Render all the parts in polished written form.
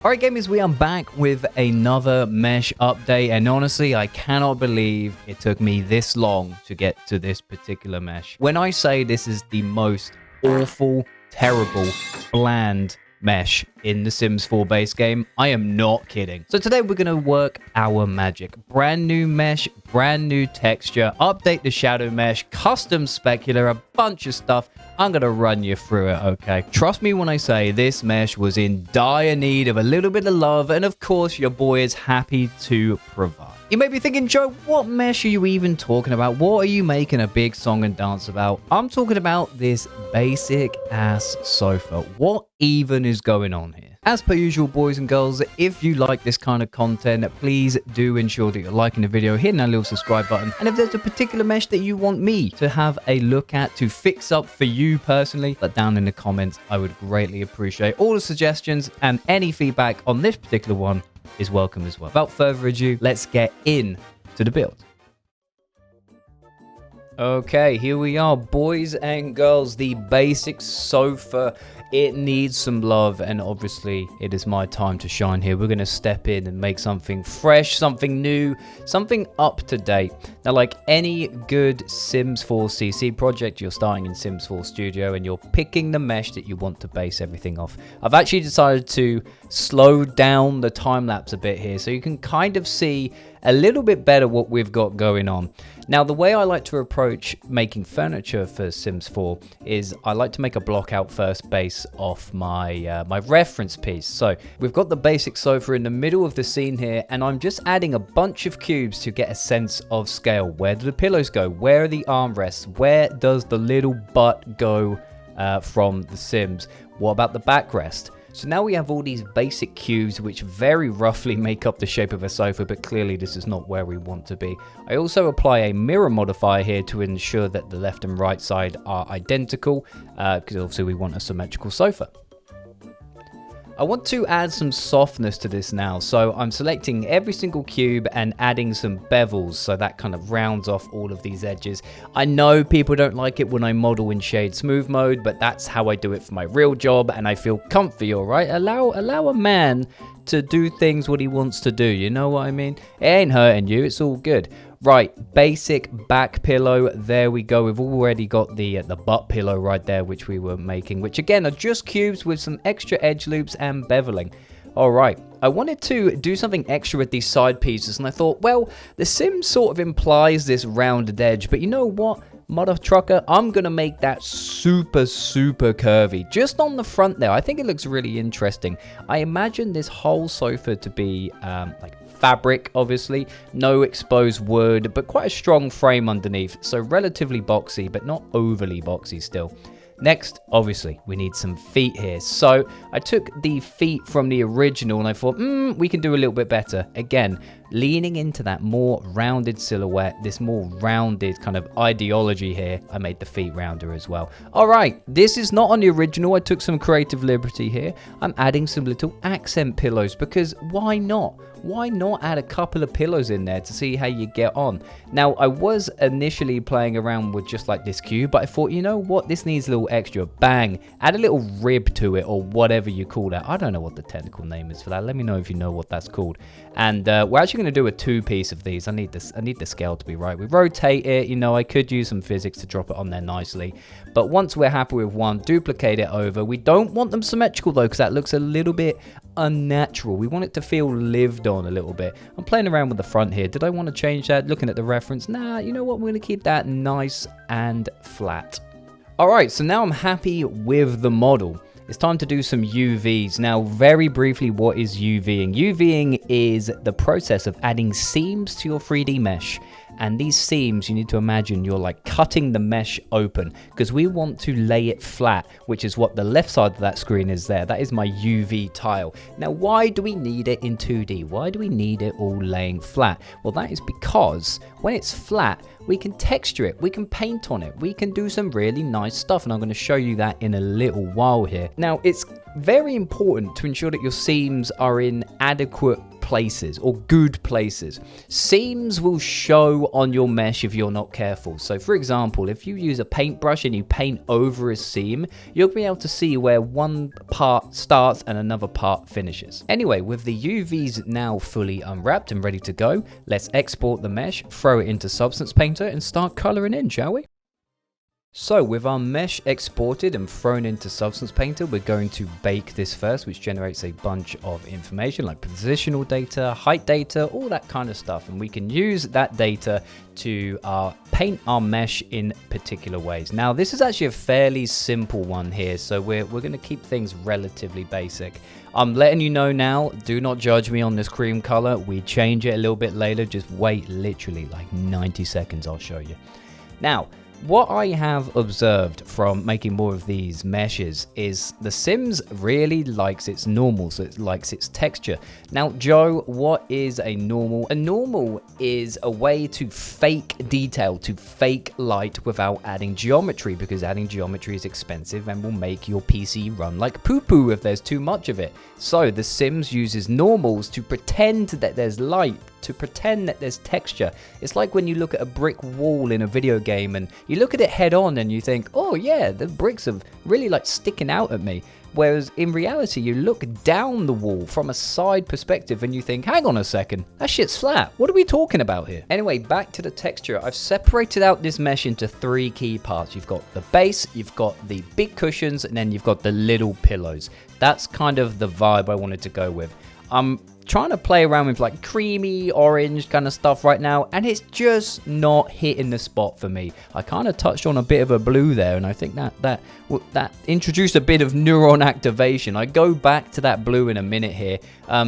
Alright gamers, we are back with another mesh update, and honestly I cannot believe it took me this long to get to this particular mesh. When I say this is the most awful, terrible, bland mesh in the Sims 4 base game, I am not kidding. So today we're going to work our magic. Brand new mesh, brand new texture, update the shadow mesh, custom specular, a bunch of stuff. I'm going to run you through it, okay? Trust me when I say this mesh was in dire need of a little bit of love, and of course your boy is happy to provide. You may be thinking, Joe, what mesh are you even talking about? What are you making a big song and dance about? I'm talking about this basic ass sofa. What even is going on here? As per usual, boys and girls, if you like this kind of content, please do ensure that you're liking the video, hitting that little subscribe button. And if there's a particular mesh that you want me to have a look at, to fix up for you personally, let down in the comments. I would greatly appreciate all the suggestions, and any feedback on this particular one is welcome as well. Without further ado, let's get in to the build. Okay, here we are, boys and girls, the basic sofa. It needs some love, and obviously it is my time to shine here. We're going to step in and make something fresh, something new, something up to date. Now, like any good Sims 4 CC project, you're starting in Sims 4 Studio and you're picking the mesh that you want to base everything off. I've actually decided to slow down the time lapse a bit here so you can kind of see a little bit better what we've got going on. Now, the way I like to approach making furniture for Sims 4 is I like to make a block out first base off my my reference piece. So we've got the basic sofa in the middle of the scene here, and I'm just adding a bunch of cubes to get a sense of scale. Where do the pillows go? Where are the armrests? Where does the little butt go from the Sims? What about the backrest? So now we have all these basic cubes which very roughly make up the shape of a sofa, but clearly this is not where we want to be. I also apply a mirror modifier here to ensure that the left and right side are identical, because obviously we want a symmetrical sofa. I want to add some softness to this now, so I'm selecting every single cube and adding some bevels, so that kind of rounds off all of these edges. I know people don't like it when I model in shade smooth mode, but that's how I do it for my real job, and I feel comfy, alright? Allow a man to do things what he wants to do, you know what I mean? It ain't hurting you, it's all good. Right, basic back pillow, there we go. We've already got the butt pillow right there, which we were making, which again are just cubes with some extra edge loops and beveling. All right, I wanted to do something extra with these side pieces, and I thought, well, the Sim sort of implies this rounded edge, but you know what? Mother trucker, I'm gonna make that super curvy just on the front there. I think it looks really interesting. I imagine this whole sofa to be like fabric, obviously, no exposed wood, but quite a strong frame underneath, so relatively boxy but not overly boxy still. Next, obviously, we need some feet here. So I took the feet from the original and I thought, we can do a little bit better. Again, leaning into that more rounded silhouette, this more rounded kind of ideology here, I made the feet rounder as well. All right, this is not on the original. I took some creative liberty here. I'm adding some little accent pillows because why not? Why not add a couple of pillows in there to see how you get on? Now, I was initially playing around with just like this cube, but I thought, you know what? This needs a little extra. Bang. Add a little rib to it or whatever you call that. I don't know what the technical name is for that. Let me know if you know what that's called. And we're actually going to do a two-piece of these. I need the scale to be right. We rotate it. You know, I could use some physics to drop it on there nicely. But once we're happy with one, duplicate it over. We don't want them symmetrical though, because that looks a little bit unnatural. We want it to feel lived on a little bit. I'm playing around with the front here. Did I want to change that? Looking at the reference, nah, you know what? We're going to keep that nice and flat. All right, so now I'm happy with the model. It's time to do some UVs. Now, very briefly, what is UVing? UVing is the process of adding seams to your 3D mesh. And these seams, you need to imagine you're like cutting the mesh open because we want to lay it flat, which is what the left side of that screen is there. That is my UV tile. Now, why do we need it in 2D? Why do we need it all laying flat? Well, that is because when it's flat, we can texture it, we can paint on it, we can do some really nice stuff, and I'm going to show you that in a little while here. Now, it's very important to ensure that your seams are in adequate places or good places. Seams will show on your mesh if you're not careful. So for example, if you use a paintbrush and you paint over a seam, you'll be able to see where one part starts and another part finishes. Anyway, with the UVs now fully unwrapped and ready to go, let's export the mesh, throw it into Substance Painter and start coloring in, shall we? So with our mesh exported and thrown into Substance Painter, we're going to bake this first, which generates a bunch of information like positional data, height data, all that kind of stuff. And we can use that data to paint our mesh in particular ways. Now, this is actually a fairly simple one here, so we're going to keep things relatively basic. I'm letting you know now, do not judge me on this cream color. We change it a little bit later. Just wait literally like 90 seconds, I'll show you. Now, what I have observed from making more of these meshes is the Sims really likes its normal, so it likes its texture. Now, Joe, what is a normal? A normal is a way to fake detail, to fake light without adding geometry, because adding geometry is expensive and will make your PC run like poo-poo if there's too much of it. So the Sims uses normals to pretend that there's light, to pretend that there's texture. It's like when you look at a brick wall in a video game and you look at it head on and you think, oh yeah, the bricks are really like sticking out at me. Whereas in reality, you look down the wall from a side perspective and you think, hang on a second, that shit's flat. What are we talking about here? Anyway, back to the texture. I've separated out this mesh into 3 key parts. You've got the base, you've got the big cushions, and then you've got the little pillows. That's kind of the vibe I wanted to go with. I'm trying to play around with like creamy orange kind of stuff right now, and it's just not hitting the spot for me. I kind of touched on a bit of a blue there, and I think that introduced a bit of neuron activation. I go back to that blue in a minute here.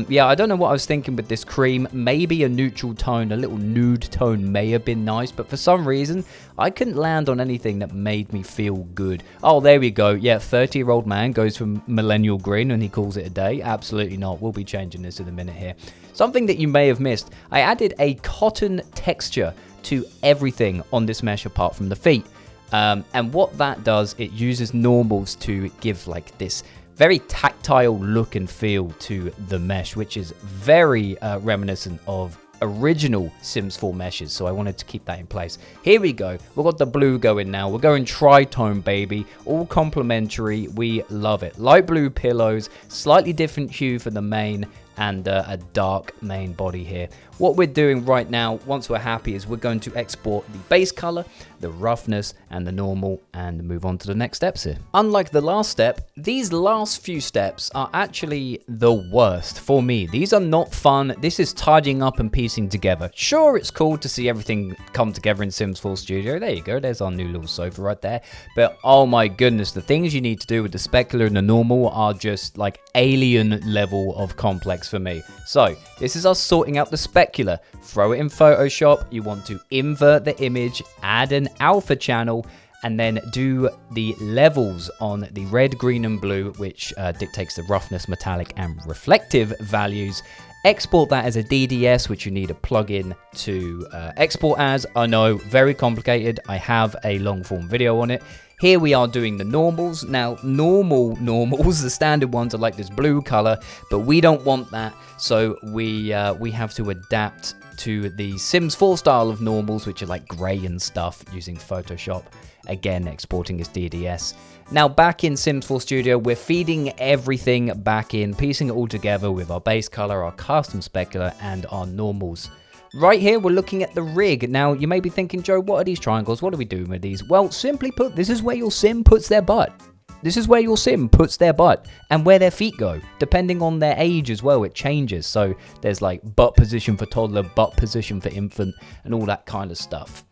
Yeah, I don't know what I was thinking with this cream. Maybe a neutral tone, a little nude tone may have been nice, but for some reason I couldn't land on anything that made me feel good. Oh, there we go. Yeah, 30-year-old man goes from millennial green and he calls it a day. Absolutely not. We'll be changing this in a minute here. Something that you may have missed, I added a cotton texture to everything on this mesh apart from the feet. And what that does, it uses normals to give like this very tactile look and feel to the mesh, which is very reminiscent of original Sims 4 meshes, so I wanted to keep that in place. Here we go. We've got the blue going now. We're going tritone, baby. All complementary. We love it. Light blue pillows, slightly different hue for the main, and a dark main body here. What we're doing right now, once we're happy, is we're going to export the base color, the roughness, and the normal, and move on to the next steps here. Unlike the last step, these last few steps are actually the worst for me. These are not fun. This is tidying up and piecing together. Sure, it's cool to see everything come together in Sims 4 Studio. There you go. There's our new little sofa right there. But oh my goodness, the things you need to do with the specular and the normal are just like alien level of complex for me. So this is us sorting out the specular. Throw it in Photoshop. You want to invert the image, add an alpha channel, and then do the levels on the red, green, and blue, which dictates the roughness, metallic, and reflective values. Export that as a DDS, which you need a plugin to export as. I know, very complicated. I have a long form video on it. Here we are doing the normals. Now, normals, the standard ones are like this blue color, but we don't want that. So we have to adapt to the Sims 4 style of normals, which are like gray and stuff, using Photoshop. Again, exporting as DDS. Now, back in Sims 4 Studio, we're feeding everything back in, piecing it all together with our base color, our custom specular, and our normals. Right here, we're looking at the rig. Now, you may be thinking, Joe, what are these triangles? What are we doing with these? Well, simply put, this is where your Sim puts their butt. This is where your Sim puts their butt and where their feet go. Depending on their age as well, it changes. So there's like butt position for toddler, butt position for infant, and all that kind of stuff.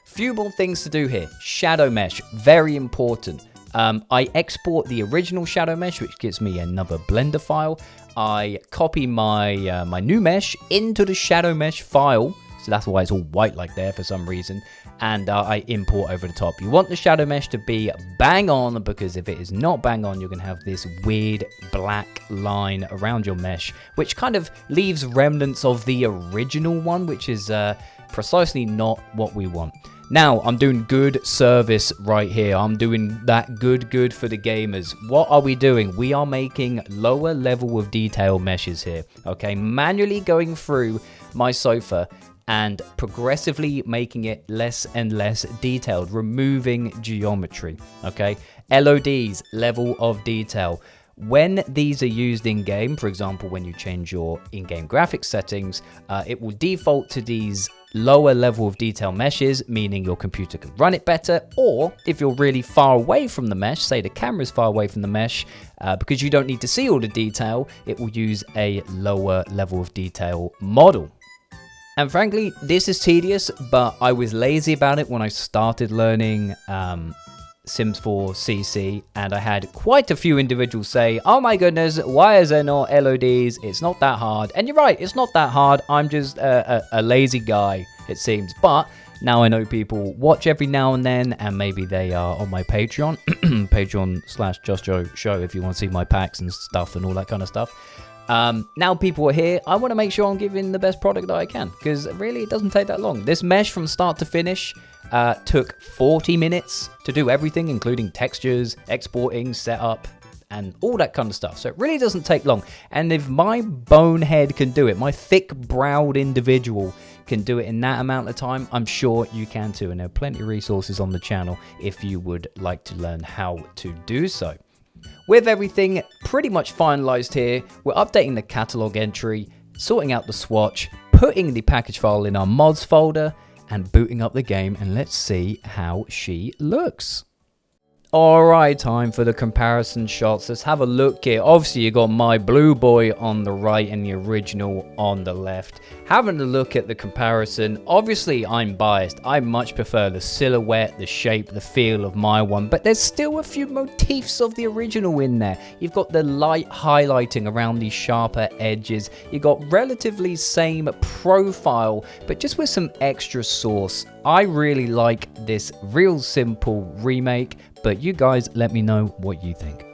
Few more things to do here. Shadow mesh, very important. I export the original shadow mesh, which gives me another Blender file. I copy my my new mesh into the shadow mesh file, so that's why it's all white like there for some reason, and I import over the top. You want the shadow mesh to be bang on, because if it is not bang on, you're going to have this weird black line around your mesh, which kind of leaves remnants of the original one, which is precisely not what we want. Now, I'm doing good service right here. I'm doing that good for the gamers. What are we doing? We are making lower level of detail meshes here, okay? Manually going through my sofa and progressively making it less and less detailed, removing geometry, okay? LODs, level of detail. When these are used in-game, for example, when you change your in-game graphics settings, it will default to these lower level of detail meshes, meaning your computer can run it better, or if you're really far away from the mesh, say the camera's far away from the mesh, because you don't need to see all the detail, it will use a lower level of detail model. And frankly, this is tedious, but I was lazy about it when I started learning Sims 4 CC, and I had quite a few individuals say, oh my goodness, why is there not LODs? It's not that hard. And you're right, it's not that hard. I'm just a lazy guy, it seems. But now I know people watch every now and then, and maybe they are on my Patreon, Patreon/JustJoe Show, if you want to see my packs and stuff and all that kind of stuff. Now people are here, I want to make sure I'm giving the best product that I can, because really it doesn't take that long. This mesh from start to finish took 40 minutes to do everything, including textures, exporting, setup, and all that kind of stuff. So it really doesn't take long. And if my bonehead can do it, my thick-browed individual can do it in that amount of time, I'm sure you can too. And there are plenty of resources on the channel if you would like to learn how to do so. With everything pretty much finalized here, we're updating the catalog entry, sorting out the swatch, putting the package file in our mods folder, and booting up the game, and let's see how she looks. Alright, time for the comparison shots. Let's have a look here. Obviously, you got my blue boy on the right and the original on the left. Having a look at the comparison, obviously I'm biased. I much prefer the silhouette, the shape, the feel of my one, but there's still a few motifs of the original in there. You've got the light highlighting around these sharper edges. You got relatively same profile, but just with some extra sauce. I really like this real simple remake, but you guys let me know what you think.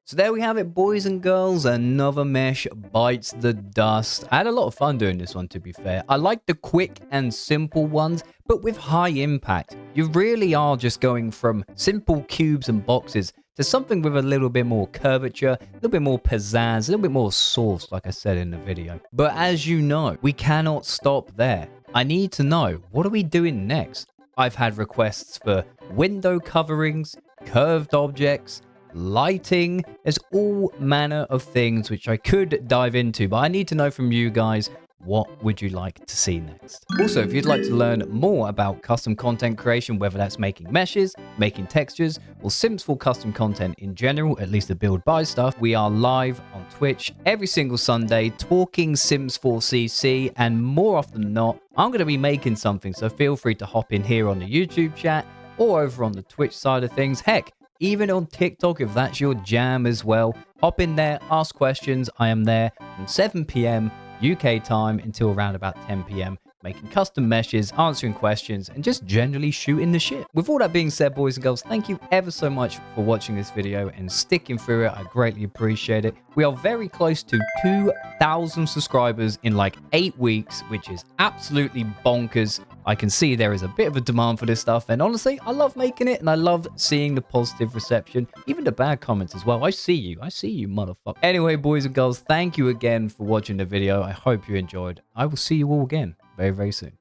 So there we have it, boys and girls. Another mesh bites the dust. I had a lot of fun doing this one, to be fair. I like the quick and simple ones, but with high impact. You really are just going from simple cubes and boxes to something with a little bit more curvature, a little bit more pizzazz, a little bit more sauce, like I said in the video. But as you know, we cannot stop there. I need to know, what are we doing next? I've had requests for window coverings, curved objects, lighting. There's all manner of things which I could dive into, but I need to know from you guys, what would you like to see next? Also, if you'd like to learn more about custom content creation, whether that's making meshes, making textures, or Sims 4 custom content in general, at least the build buy stuff, we are live on Twitch every single Sunday talking Sims 4 CC, and more often than not, I'm going to be making something, so feel free to hop in here on the YouTube chat or over on the Twitch side of things. Heck, even on TikTok, if that's your jam as well, hop in there, ask questions. I am there from 7 p.m. UK time until around about 10 p.m, making custom meshes, answering questions, and just generally shooting the shit. With all that being said, boys and girls, thank you ever so much for watching this video and sticking through it. I greatly appreciate it. We are very close to 2,000 subscribers in like 8 weeks, which is absolutely bonkers. I can see there is a bit of a demand for this stuff, and honestly, I love making it, and I love seeing the positive reception, even the bad comments as well. I see you, motherfucker. Anyway, boys and girls, thank you again for watching the video. I hope you enjoyed. I will see you all again very, very soon.